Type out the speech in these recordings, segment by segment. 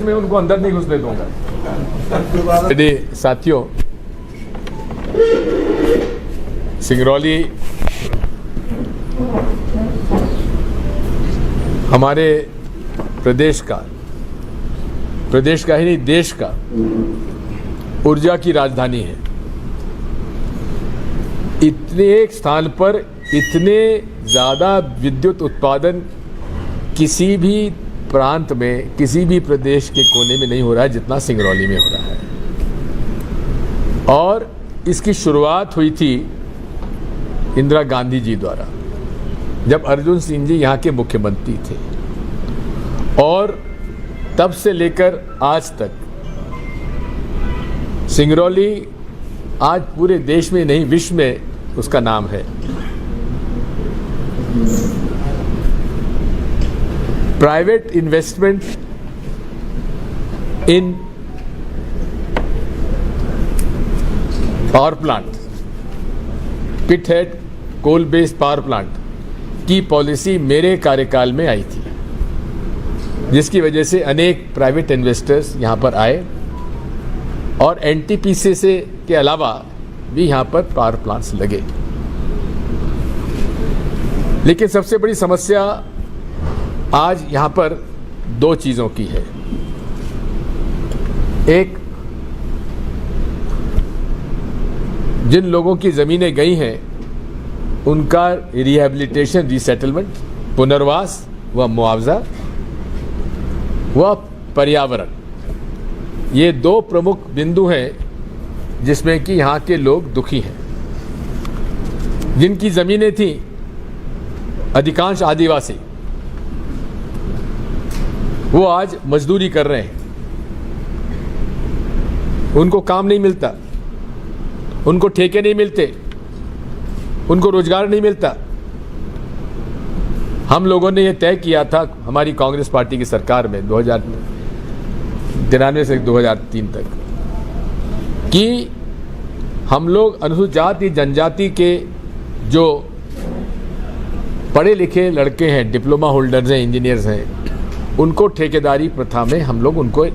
मैं उनको अंदर नहीं घुसने दूंगा। मेरे साथियों, सिंगरौली हमारे प्रदेश का ही नहीं देश का ऊर्जा की राजधानी है। इतने एक स्थान पर इतने ज़्यादा विद्युत उत्पादन किसी भी प्रांत में, किसी भी प्रदेश के कोने में नहीं हो रहा है जितना सिंगरौली में हो रहा है। और इसकी शुरुआत हुई थी इंदिरा गांधी जी द्वारा, जब अर्जुन सिंह जी यहाँ के मुख्यमंत्री थे, और तब से लेकर आज तक सिंगरौली आज पूरे देश में नहीं विश्व में उसका नाम है। Private investment in power plant, pithead coal based power plant की पॉलिसी मेरे कार्यकाल में आई थी, जिसकी वजह से अनेक प्राइवेट इन्वेस्टर्स यहां पर आए और एनटीपीसी से के अलावा भी यहां पर पावर प्लांट्स लगे। लेकिन सबसे बड़ी समस्या आज यहां पर दो चीजों की है। एक, जिन लोगों की जमीनें गई हैं उनका रिहैबिलिटेशन, रीसेटलमेंट, पुनर्वास व मुआवजा व पर्यावरण, ये दो प्रमुख बिंदु हैं जिसमें कि यहाँ के लोग दुखी हैं। जिनकी जमीनें थी, अधिकांश आदिवासी, वो आज मजदूरी कर रहे हैं, उनको काम नहीं मिलता, उनको ठेके नहीं मिलते, उनको रोजगार नहीं मिलता। हम लोगों ने यह तय किया था हमारी कांग्रेस पार्टी की सरकार में 1993 से 2003 तक कि हम लोग अनुसूचित जाति जनजाति के जो पढ़े लिखे लड़के हैं, डिप्लोमा होल्डर्स हैं, इंजीनियर्स हैं, उनको ठेकेदारी प्रथा में हम लोग उनको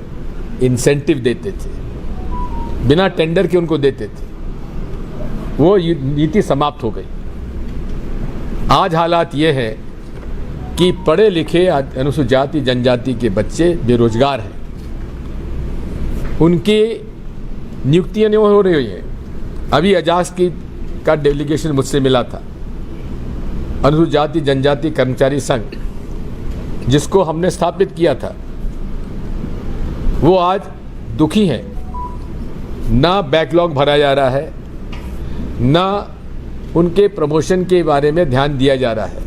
इंसेंटिव देते थे, बिना टेंडर के उनको देते थे। वो नीति समाप्त हो गई। आज हालात ये है कि पढ़े लिखे अनुसूचित जाति जनजाति के बच्चे बेरोजगार हैं, उनकी नियुक्तियां नहीं हो रही हैं। अभी अजास का डेलीगेशन मुझसे मिला था, अनुसूचित जाति जनजाति कर्मचारी संघ जिसको हमने स्थापित किया था, वो आज दुखी हैं। ना बैकलॉग भरा जा रहा है, ना उनके प्रमोशन के बारे में ध्यान दिया जा रहा है।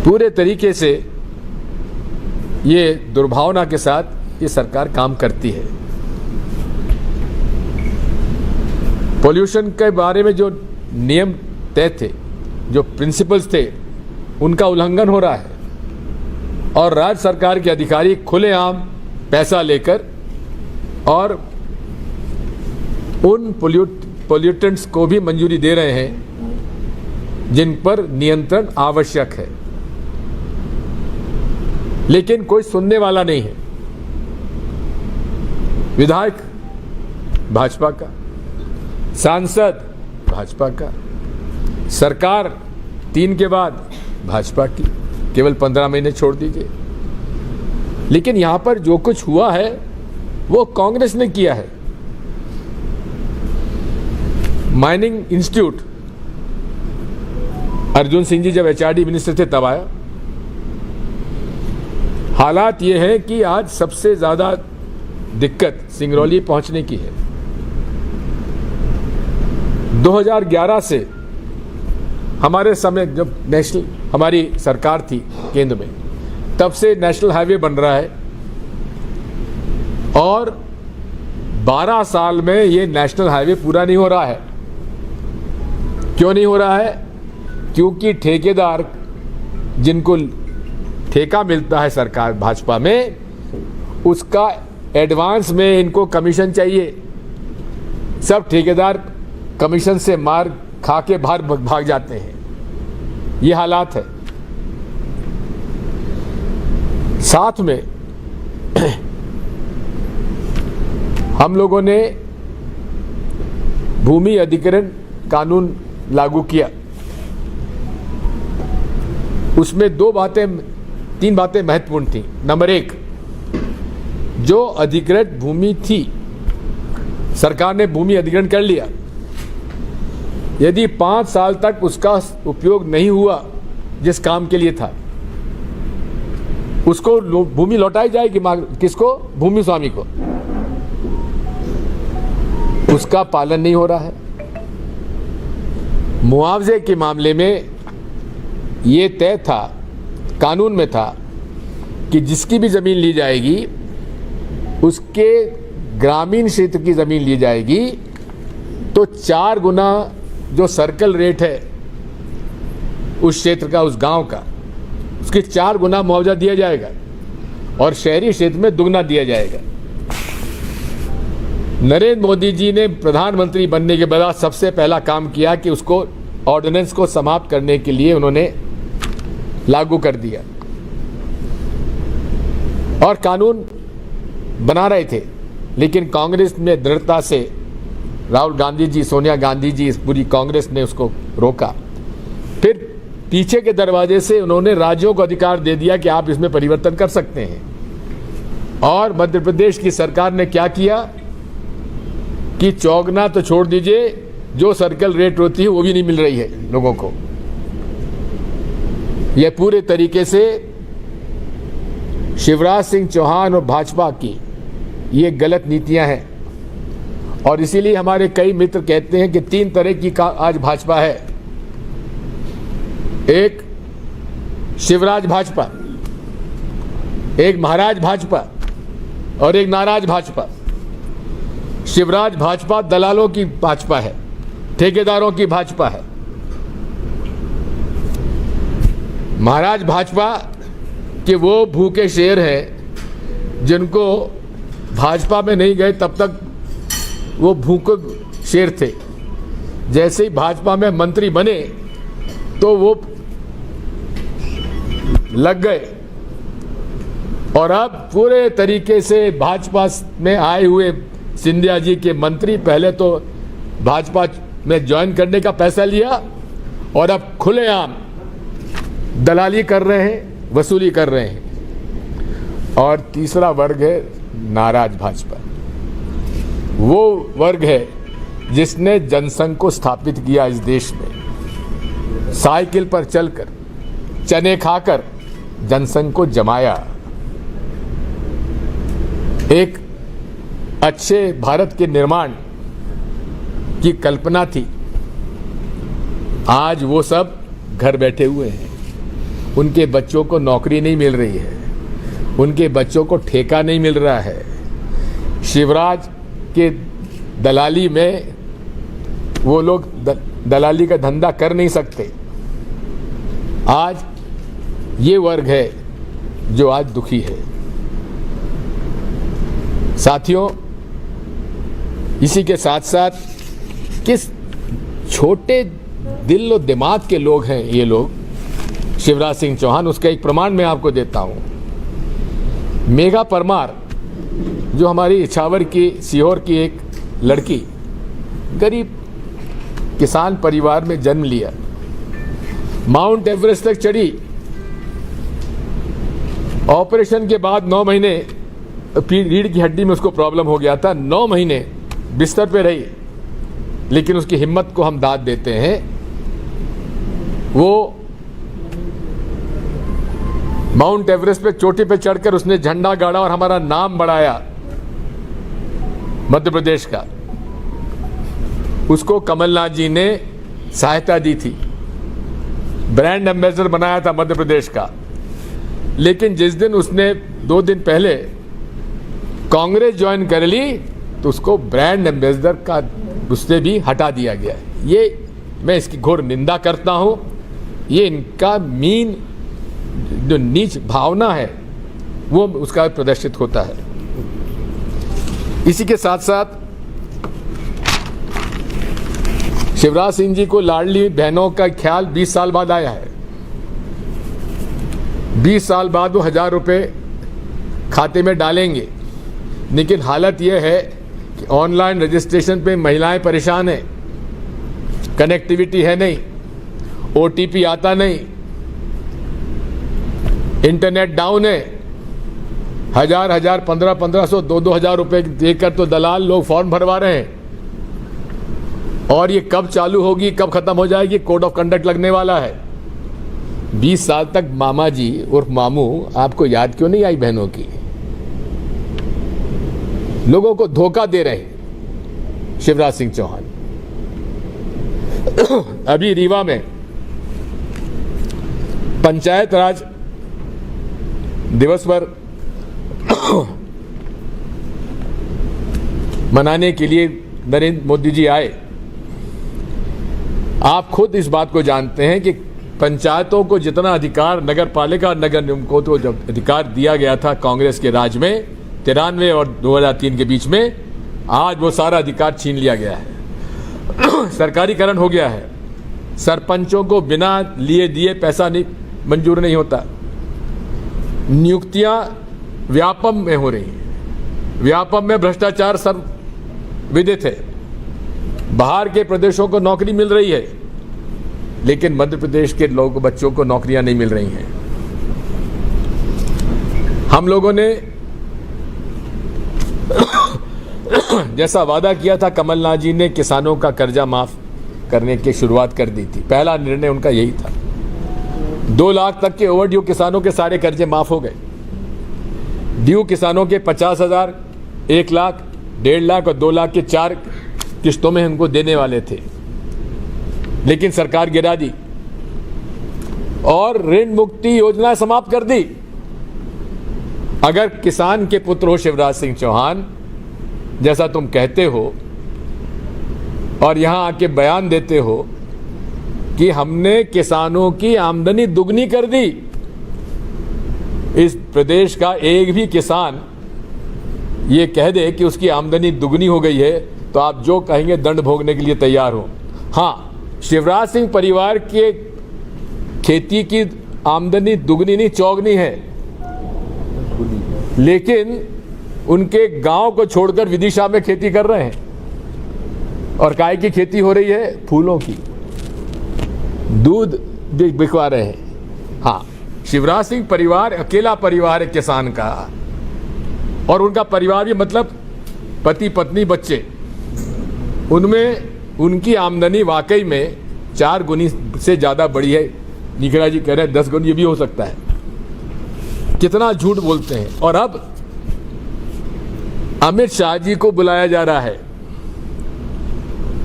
पूरे तरीके से ये दुर्भावना के साथ ये सरकार काम करती है। पॉल्यूशन के बारे में जो नियम तय थे, जो प्रिंसिपल्स थे, उनका उल्लंघन हो रहा है और राज्य सरकार के अधिकारी खुलेआम पैसा लेकर और उन पोल्यूटेंट्स को भी मंजूरी दे रहे हैं जिन पर नियंत्रण आवश्यक है। लेकिन कोई सुनने वाला नहीं है। विधायक भाजपा का, सांसद भाजपा का, सरकार 3 के बाद भाजपा की, केवल 15 महीने छोड़ दीजिए। लेकिन यहां पर जो कुछ हुआ है वो कांग्रेस ने किया है। माइनिंग इंस्टीट्यूट, अर्जुन सिंह जी जब एचआरडी मिनिस्टर थे तब आया। हालात ये है कि आज सबसे ज्यादा दिक्कत सिंगरौली पहुंचने की है। 2011 से हमारे समय जब हमारी सरकार थी केंद्र में, तब से नेशनल हाईवे बन रहा है और 12 साल में ये नेशनल हाईवे पूरा नहीं हो रहा है। क्यों नहीं हो रहा है? क्योंकि ठेकेदार, जिनको ठेका मिलता है सरकार भाजपा में, उसका एडवांस में इनको कमीशन चाहिए। सब ठेकेदार कमीशन से मार खा के बाहर भाग जाते हैं। ये हालात है। साथ में हम लोगों ने भूमि अधिग्रहण कानून लागू किया। उसमें तीन बातें महत्वपूर्ण थी। नंबर 1, जो अधिकृत भूमि थी, सरकार ने भूमि अधिग्रहण कर लिया, यदि 5 साल तक उसका उपयोग नहीं हुआ जिस काम के लिए था, उसको भूमि लौटाई जाएगी। किसको? भूमि स्वामी को। उसका पालन नहीं हो रहा है। मुआवजे के मामले में ये तय था, कानून में था, कि जिसकी भी जमीन ली जाएगी उसके ग्रामीण क्षेत्र की जमीन ली जाएगी तो 4 गुना जो सर्कल रेट है उस क्षेत्र का, उस गांव का, उसके 4 गुना मुआवजा दिया जाएगा और शहरी क्षेत्र में दुगना दिया जाएगा। नरेंद्र मोदी जी ने प्रधानमंत्री बनने के बाद सबसे पहला काम किया कि उसको, ऑर्डिनेंस को समाप्त करने के लिए उन्होंने लागू कर दिया और कानून बना रहे थे, लेकिन कांग्रेस में दृढ़ता से राहुल गांधी जी, सोनिया गांधी जी, इस पूरी कांग्रेस ने उसको रोका। फिर पीछे के दरवाजे से उन्होंने राज्यों को अधिकार दे दिया कि आप इसमें परिवर्तन कर सकते हैं। और मध्य प्रदेश की सरकार ने क्या किया कि चौगुना तो छोड़ दीजिए, जो सर्कल रेट होती है वो भी नहीं मिल रही है लोगों को। यह पूरे तरीके से शिवराज सिंह चौहान और भाजपा की ये गलत नीतियां हैं और इसीलिए हमारे कई मित्र कहते हैं कि 3 तरह की आज भाजपा है। एक शिवराज भाजपा, एक महाराज भाजपा और एक नाराज भाजपा। शिवराज भाजपा दलालों की भाजपा है, ठेकेदारों की भाजपा है। महाराज भाजपा के वो भूखे शेर हैं जिनको भाजपा में नहीं गए तब तक वो भूखे शेर थे। जैसे ही भाजपा में मंत्री बने तो वो लग गए और अब पूरे तरीके से भाजपा में आए हुए सिंधिया जी के मंत्री पहले तो भाजपा में ज्वाइन करने का पैसा लिया और अब खुलेआम दलाली कर रहे हैं, वसूली कर रहे हैं। और तीसरा वर्ग है नाराज भाजपा। वो वर्ग है जिसने जनसंघ को स्थापित किया इस देश में, साइकिल पर चलकर, चने खाकर जनसंघ को जमाया। एक अच्छे भारत के निर्माण की कल्पना थी, आज वो सब घर बैठे हुए हैं। उनके बच्चों को नौकरी नहीं मिल रही है, उनके बच्चों को ठेका नहीं मिल रहा है। शिवराज के दलाली में वो लोग दलाली का धंधा कर नहीं सकते। आज ये वर्ग है जो आज दुखी है। साथियों, इसी के साथ साथ किस छोटे दिल और दिमाग के लोग हैं ये लोग, शिवराज सिंह चौहान, उसका एक प्रमाण मैं आपको देता हूं। मेघा परमार जो हमारी इछावर की, सीहोर की एक लड़की, गरीब किसान परिवार में जन्म लिया, माउंट एवरेस्ट तक चढ़ी, ऑपरेशन के बाद 9 महीने रीढ़ की हड्डी में उसको प्रॉब्लम हो गया था, 9 महीने बिस्तर पे रही, लेकिन उसकी हिम्मत को हम दाद देते हैं। वो माउंट एवरेस्ट पे चोटी पे चढ़कर उसने झंडा गाड़ा और हमारा नाम बढ़ाया मध्य प्रदेश का। उसको कमलनाथ जी ने सहायता दी थी, ब्रांड एम्बेसडर बनाया था मध्य प्रदेश का। लेकिन जिस दिन उसने 2 दिन पहले कांग्रेस ज्वाइन कर ली तो उसको ब्रांड एम्बेसडर का उससे भी हटा दिया गया। ये मैं इसकी घोर निंदा करता हूं। ये इनका मीन जो नीच भावना है वो उसका प्रदर्शित होता है। इसी के साथ साथ शिवराज सिंह जी को लाडली बहनों का ख्याल 20 साल बाद आया है। 20 साल बाद वो 1000 रुपये खाते में डालेंगे। लेकिन हालत यह है कि ऑनलाइन रजिस्ट्रेशन पे महिलाएं परेशान हैं, कनेक्टिविटी है नहीं, OTP आता नहीं, इंटरनेट डाउन है, 1000 1500 2,000 रुपए देकर तो दलाल लोग फॉर्म भरवा रहे हैं। और ये कब चालू होगी, कब खत्म हो जाएगी, कोड ऑफ कंडक्ट लगने वाला है। 20 साल तक मामा जी उर्फ मामू आपको याद क्यों नहीं आई बहनों की? लोगों को धोखा दे रहे हैं शिवराज सिंह चौहान। अभी रीवा में पंचायत राज दिवस पर मनाने के लिए नरेंद्र मोदी जी आए। आप खुद इस बात को जानते हैं कि पंचायतों को जितना अधिकार नगर पालिका और नगर निगम को तो जब अधिकार दिया गया था कांग्रेस के राज में 93 और 2003 के बीच में, आज वो सारा अधिकार छीन लिया गया है। सरकारीकरण हो गया है। सरपंचों को बिना लिए दिए पैसा नहीं मंजूर नहीं होता। नियुक्तियां व्यापम में हो रही हैं। व्यापम में भ्रष्टाचार सर्वविदित है। बाहर के प्रदेशों को नौकरी मिल रही है, लेकिन मध्य प्रदेश के लोगों बच्चों को नौकरियां नहीं मिल रही हैं। हम लोगों ने जैसा वादा किया था, कमलनाथ जी ने किसानों का कर्जा माफ करने की शुरुआत कर दी थी। पहला निर्णय उनका यही था। 2 लाख तक के ओवरड्यू किसानों के सारे कर्जे माफ हो गए। ड्यू किसानों के 50,000, 1 लाख, 1.5 लाख और 2 लाख के 4 किस्तों में उनको देने वाले थे, लेकिन सरकार गिरा दी और ऋण मुक्ति योजना समाप्त कर दी। अगर किसान के पुत्र हो शिवराज सिंह चौहान, जैसा तुम कहते हो और यहां आके बयान देते हो कि हमने किसानों की आमदनी दुगनी कर दी, इस प्रदेश का एक भी किसान ये कह दे कि उसकी आमदनी दुगनी हो गई है, तो आप जो कहेंगे दंड भोगने के लिए तैयार हो। हाँ, शिवराज सिंह परिवार के खेती की आमदनी दुगनी नहीं चौगनी है, लेकिन उनके गांव को छोड़कर विदिशा में खेती कर रहे हैं। और काय की खेती हो रही है? फूलों की। दूध बिकवा रहे हैं। हाँ, शिवराज सिंह परिवार अकेला परिवार है किसान का, और उनका परिवार भी मतलब पति पत्नी बच्चे, उनमें उनकी आमदनी वाकई में 4 गुनी से ज्यादा बड़ी है। निखिला जी कह रहे हैं 10 गुनी भी हो सकता है। कितना झूठ बोलते हैं। और अब अमित शाह जी को बुलाया जा रहा है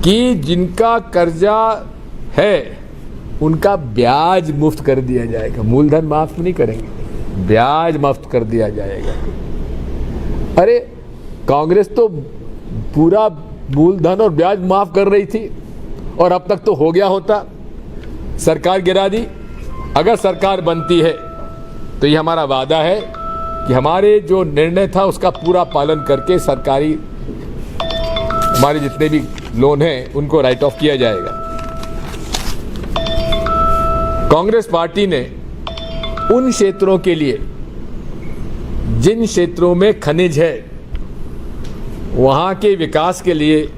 कि जिनका कर्जा है उनका ब्याज मुफ्त कर दिया जाएगा। मूलधन माफ नहीं करेंगे, ब्याज मुफ्त कर दिया जाएगा। अरे कांग्रेस तो पूरा मूलधन और ब्याज माफ कर रही थी, और अब तक तो हो गया होता। सरकार गिरा दी। अगर सरकार बनती है तो ये हमारा वादा है कि हमारे जो निर्णय था उसका पूरा पालन करके सरकारी हमारे जितने भी लोन हैं उनको राइट ऑफ किया जाएगा। कांग्रेस पार्टी ने उन क्षेत्रों के लिए जिन क्षेत्रों में खनिज है वहां के विकास के लिए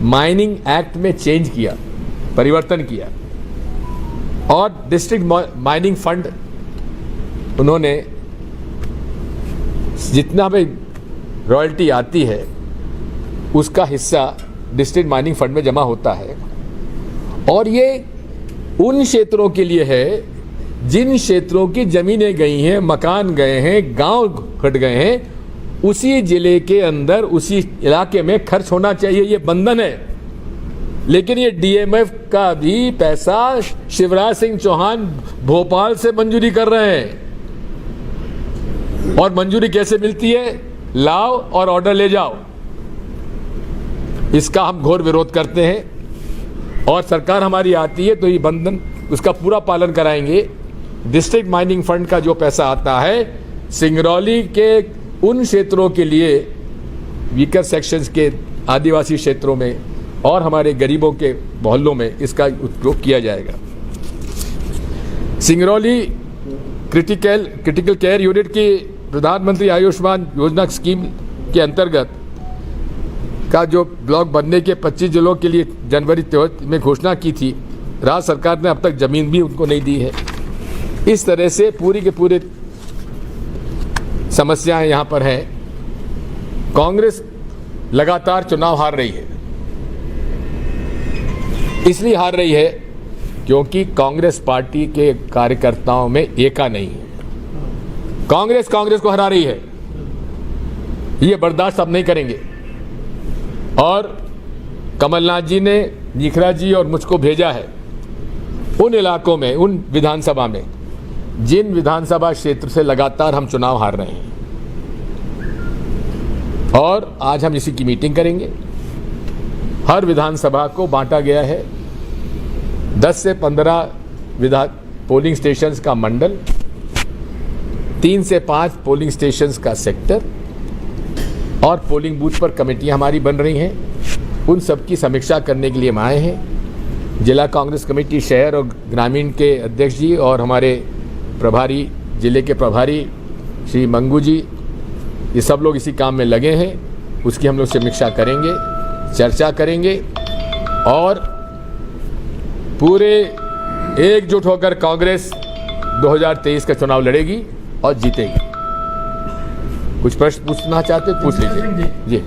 माइनिंग एक्ट में चेंज किया, परिवर्तन किया, और डिस्ट्रिक्ट माइनिंग फंड उन्होंने जितना भी रॉयल्टी आती है उसका हिस्सा डिस्ट्रिक्ट माइनिंग फंड में जमा होता है। और ये उन क्षेत्रों के लिए है जिन क्षेत्रों की जमीनें गई हैं, मकान गए हैं, गांव घट गए हैं, उसी जिले के अंदर उसी इलाके में खर्च होना चाहिए। ये बंधन है। लेकिन ये डीएमएफ का भी पैसा शिवराज सिंह चौहान भोपाल से मंजूरी कर रहे हैं। और मंजूरी कैसे मिलती है? लाओ और ऑर्डर ले जाओ। इसका हम घोर विरोध करते हैं, और सरकार हमारी आती है तो ये बंधन उसका पूरा पालन कराएंगे। डिस्ट्रिक्ट माइनिंग फंड का जो पैसा आता है सिंगरौली के उन क्षेत्रों के लिए, वीकर सेक्शंस के आदिवासी क्षेत्रों में और हमारे गरीबों के मोहल्लों में इसका उपयोग किया जाएगा। सिंगरौली क्रिटिकल केयर यूनिट की प्रधानमंत्री आयुष्मान योजना स्कीम के अंतर्गत का जो ब्लॉक बनने के 25 जिलों के लिए जनवरी में घोषणा की थी, राज्य सरकार ने अब तक जमीन भी उनको नहीं दी है। इस तरह से पूरी के पूरे समस्याएं यहाँ पर हैं। कांग्रेस लगातार चुनाव हार रही है। इसलिए हार रही है क्योंकि कांग्रेस पार्टी के कार्यकर्ताओं में एका नहीं है। कांग्रेस को हरा रही है, ये बर्दाश्त अब नहीं करेंगे। और कमलनाथ जी ने निखरा जी और मुझको भेजा है उन इलाकों में, उन विधानसभा में जिन विधानसभा क्षेत्र से लगातार हम चुनाव हार रहे हैं। और आज हम इसी की मीटिंग करेंगे। हर विधानसभा को बांटा गया है 10 से 15 पोलिंग स्टेशंस का मंडल, 3 से 5 पोलिंग स्टेशंस का सेक्टर, और पोलिंग बूथ पर कमेटियां हमारी बन रही हैं। उन सब की समीक्षा करने के लिए हम आए हैं। जिला कांग्रेस कमेटी शहर और ग्रामीण के अध्यक्ष जी और हमारे प्रभारी, जिले के प्रभारी श्री मंगू जी, ये सब लोग इसी काम में लगे हैं। उसकी हम लोग समीक्षा करेंगे, चर्चा करेंगे और पूरे एकजुट होकर कांग्रेस 2023 का चुनाव लड़ेगी और जीतेगी। कुछ प्रश्न पूछना चाहते पूछ लीजिए जी। ये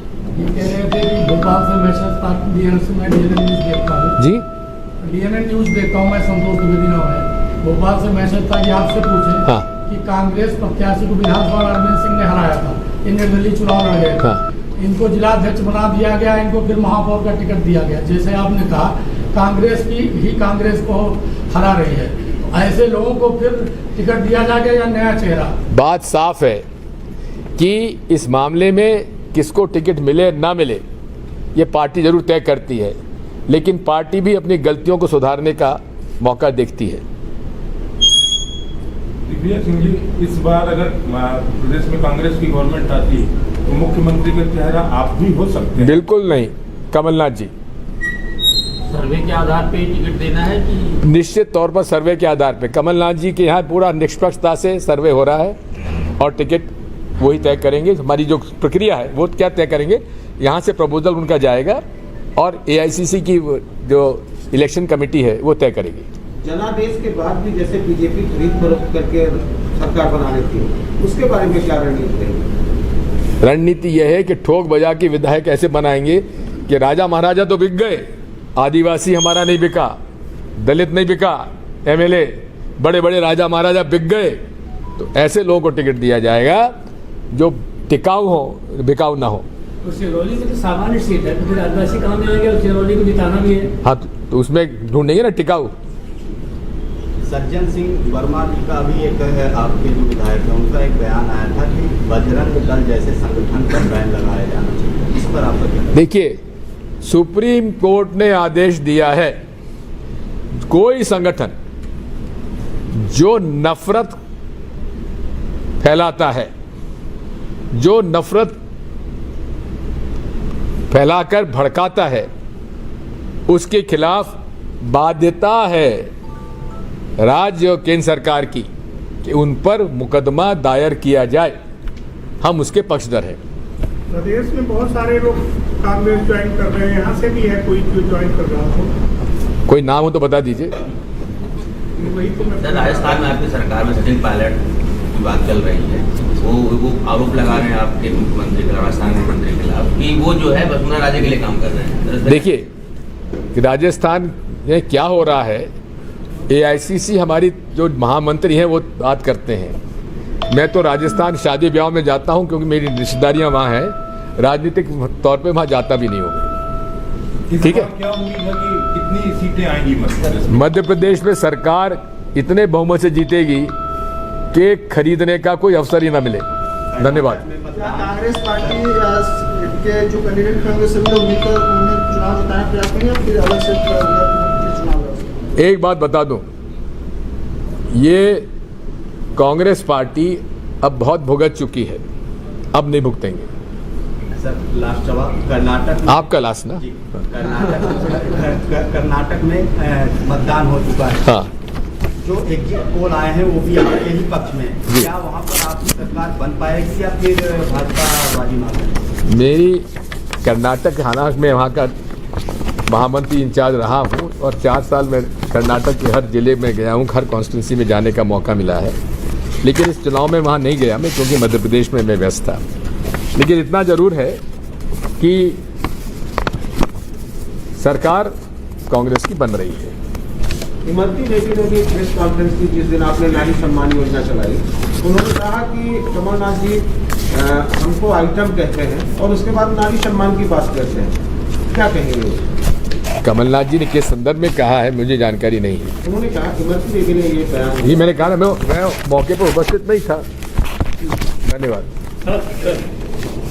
कह रहे थे कि भोपाल से मैसेज मैं डीएनएन न्यूज देखता हूँ जी, डीएनएन न्यूज देखता हूँ मैं, संतोष द्विवेदी नाम है। भोपाल से मैसेज था कि आपसे पूछें हाँ। कि कांग्रेस प्रत्याशी को विधानसभा अरविंद सिंह ने हराया था, इन निर्दलीय चुनाव लड़ गए थे। हाँ। इनको जिलाध्यक्ष बना दिया गया, इनको फिर महापौर का टिकट दिया गया। जैसे आपने कहा कांग्रेस को हरा रही है, ऐसे लोगों को फिर टिकट दिया जाएगा या नया चेहरा? बात साफ है कि इस मामले में किसको टिकट मिले ना मिले ये पार्टी जरूर तय करती है, लेकिन पार्टी भी अपनी गलतियों को सुधारने का मौका देखती है। दिग्विजय सिंह जी, इस बार अगर प्रदेश में कांग्रेस की गवर्नमेंट आती है तो मुख्यमंत्री का चेहरा आप भी हो सकते हैं? बिल्कुल नहीं, कमलनाथ जी। सर्वे के आधार पे टिकट देना है कि? निश्चित तौर पर सर्वे के आधार पे कमलनाथ जी के यहाँ पूरा निष्पक्षता से सर्वे हो रहा है और टिकट वही तय करेंगे। हमारी जो प्रक्रिया है वो क्या तय करेंगे, यहाँ से प्रपोजल उनका जाएगा और एआईसीसी की जो इलेक्शन कमेटी है वो तय करेगी। जनादेश के बाद भी जैसे बीजेपी खरीद फरोख्त करके सरकार बना लेती है, उसके बारे में क्या रणनीति है? रणनीति यह है कि ठोक बजा के विधायक ऐसे बनाएंगे कि राजा महाराजा तो बिक गए, आदिवासी हमारा नहीं बिका, दलित नहीं बिका, एमएलए बड़े बड़े राजा महाराजा बिक गए। तो ऐसे लोगों को टिकट दिया जाएगा जो टिकाऊ हो, बिकाऊ ना हो। सिरौली में तो सामान्य सीट है, तो फिर आदिवासी कहाँ मिलेंगे? और सिरौली को जिताना भी है। हाँ, तो उसमें ढूंढेंगे ना टिकाऊ। सज्जन सिंह वर्मा जी का भी एक आपके जो विधायक है उनका एक बयान आया था कि बजरंग दल जैसे संगठन पर बैन लगाया जाना चाहिए, इस पर आपका क्या? देखिए, सुप्रीम कोर्ट ने आदेश दिया है कोई संगठन जो नफरत फैलाता है, जो नफरत फैलाकर भड़काता है, उसके खिलाफ बाध्यता है राज्य और केंद्र सरकार की कि उन पर मुकदमा दायर किया जाए। हम उसके पक्षधर हैं। प्रदेश में बहुत सारे लोग कांग्रेस ज्वाइन कर रहे हैं, यहाँ से भी है कोई जो ज्वाइन कर रहा हो? कोई नाम हो तो बता दीजिए। वही तो मैं राजस्थान में आपकी सरकार में सचिन पायलट की बात चल रही है, वो आरोप लगा रहे हैं आपके मुख्यमंत्री, राजस्थान मुख्यमंत्री के खिलाफ कि वो जो है वसुंधरा राजे के लिए काम कर रहे हैं। देखिए कि राजस्थान में क्या हो रहा है, एआईसीसी हमारी जो महामंत्री हैं वो बात करते हैं। मैं तो राजस्थान शादी ब्याह में जाता हूं क्योंकि मेरी रिश्तेदारियां वहां हैं, राजनीतिक तौर पे वहां जाता भी नहीं होगा। ठीक है, क्या उम्मीद है कि कितनी सीटें आएंगी मध्य प्रदेश में? सरकार इतने बहुमत से जीतेगी कि खरीदने का कोई अवसर ही ना मिले। धन्यवाद। कांग्रेस पार्टी के जो कैंडिडेट होंगे सभी लोग मिलकर उन्हें चुनाव जिताने प्रयास करेंगे, फिर अलग से चुनाव? एक बात बता दूं, ये कांग्रेस पार्टी अब बहुत भुगत चुकी है, अब नहीं भुगतेंगे। सर, लास्ट जवाब, कर्नाटक आपका लास्ट ना? कर्नाटक में मतदान हो चुका है। हाँ, जो एग्जिट पोल आए हैं वो भी आपके ही पक्ष में, क्या वहाँ पर आपकी सरकार बन पाएगी या फिर भाजपा बाजी मारेगी? मेरी कर्नाटक हालांकि मैं वहाँ का महामंत्री इंचार्ज रहा हूँ और 4 साल में कर्नाटक के हर जिले में गया हूँ, हर कॉन्स्टिट्यूंसी में जाने का मौका मिला है, लेकिन इस चुनाव में वहाँ नहीं गया मैं क्योंकि मध्य प्रदेश में मैं व्यस्त था। लेकिन इतना ज़रूर है कि सरकार कांग्रेस की बन रही है। इमरती देवी ने भी प्रेस कॉन्फ्रेंस की जिस दिन आपने नारी सम्मान योजना चलाई, उन्होंने कहा कि कमलनाथ जी हमको आइटम कहते हैं और उसके बाद नारी सम्मान की बात करते हैं, क्या कहेंगे? कमलनाथ जी ने किस संदर्भ में कहा है मुझे जानकारी नहीं है। उन्होंने कहा इमरती देवी ने ये बयान, ये मैंने कहा ना, मैं मौके पर उपस्थित नहीं था। धन्यवाद।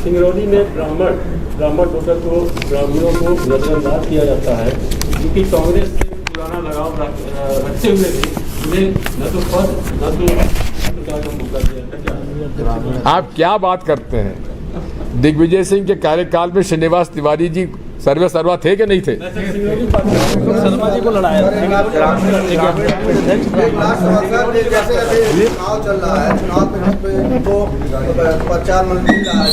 सिंगरौली में ब्राह्मण वोटर को ब्राह्मणों को नजरअंदाज किया जाता है क्योंकि कांग्रेस से पुराना लगाव रखते हुए भी उन्हें न तो पद न तो प्रकार का मौका दिया। आप क्या बात करते हैं? दिग्विजय सिंह के कार्यकाल में श्रीनिवास तिवारी जी सर्वे सर्वा थे कि नहीं थे? शर्मा जी को लड़ाया जैसे अभी चुनाव चल रहा है, चुनाव पे तो प्रचार मंत्री रहा है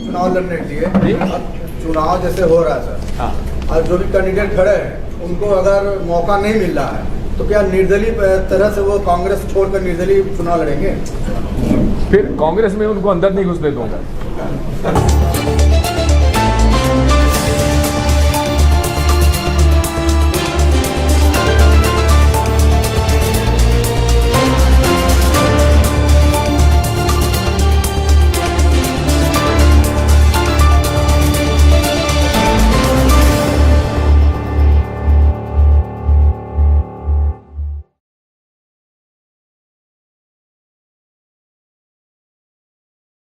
चुनाव लड़ने के लिए, चुनाव जैसे हो रहा है सर, और जो भी कैंडिडेट खड़े हैं उनको अगर मौका नहीं मिल रहा है तो क्या निर्दलीय तरह से वो कांग्रेस छोड़कर निर्दलीय चुनाव लड़ेंगे? फिर कांग्रेस में उनको अंदर नहीं घुसने दूंगा।